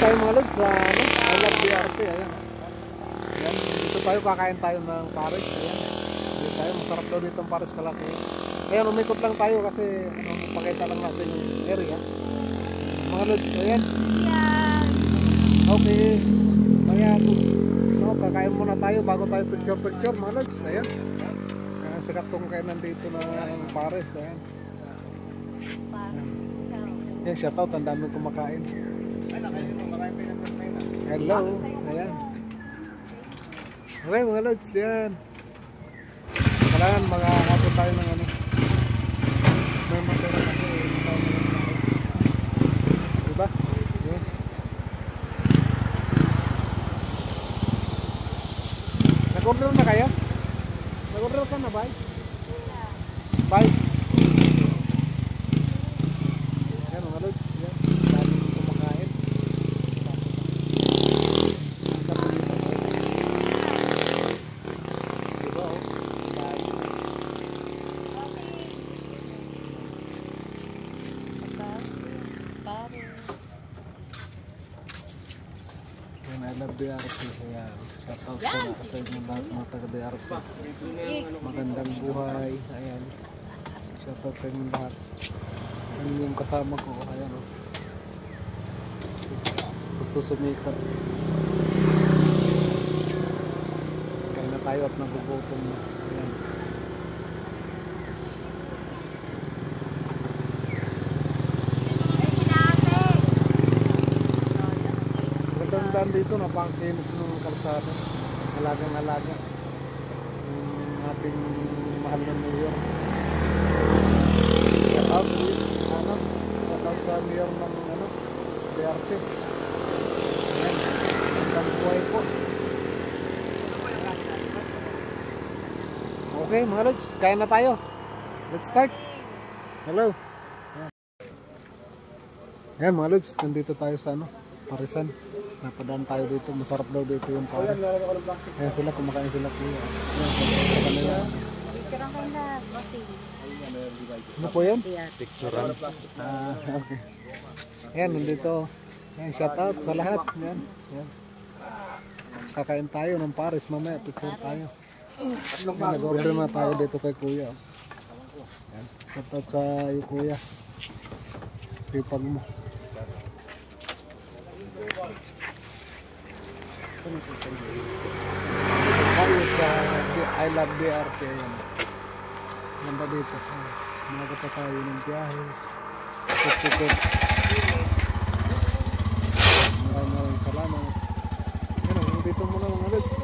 tayo mga lods sa ano, I Love BRT. Ayan. Ayan. Dito tayo, kakain tayo ng Paris. Ayan. Dito tayo, masarap daw dito ang Paris Kalaki. Ayan, umikot lang tayo kasi ano, pakita lang natin yung area. Mga lods, ayan. Okay. Ayan. No, kakain muna tayo bago tayo picture mga lods. Ayan. Sikat tong kainan dito ng Paris. Ayan. Ayan, shoutout, ang dami kumakain. Hello. Ayan. Okay mga lods, yan. Kailangan makakapot tayo ng ano. May matera kasi diba? Yan. Nag-order na kayo? Nag-order ka na, bye? Bye? Yan mga lods, yan. Dami kumakain. I love BRT. Ayan. Shoutout sa inyo lahat mga taga BRT. Magandang buhay. Ayan. Shoutout sa inyo lahat. Ayan yung kasama ko. Ayan o. Gusto sumikat. Kaya na tayo at nagugutom na. Ayan. Magandang dito, napangkinis ng kalsada. Halagang-halaga. Yung ating mahal na mayor. Shoutout sa mayor ng ano, BRT. Ayan, magandang buhay po. Okay mga lods, kain na tayo. Let's start. Hello. Ayan mga lods, nandito tayo sa ano, Parisan. Napadaan tayo dito, masarap daw dito yung Paris. Ayan sila, kumakain sila kuya. Ayan, ano po yan? Picturean. Okay. Ayan, nandito. Ayan, shoutout sa lahat. Ayan, ayan. Kakain tayo ng Paris, mamaya picture tayo. Nag-order na tayo dito kay kuya. Ayan, shoutout sa iyo kuya. Sipag mo. Tayo sa I Love BRT. Ayan. Ganda dito. Umaga pa tayo ng biyahe. Tuktukot. Maraming salamat. Ayan, dito muna mga lods.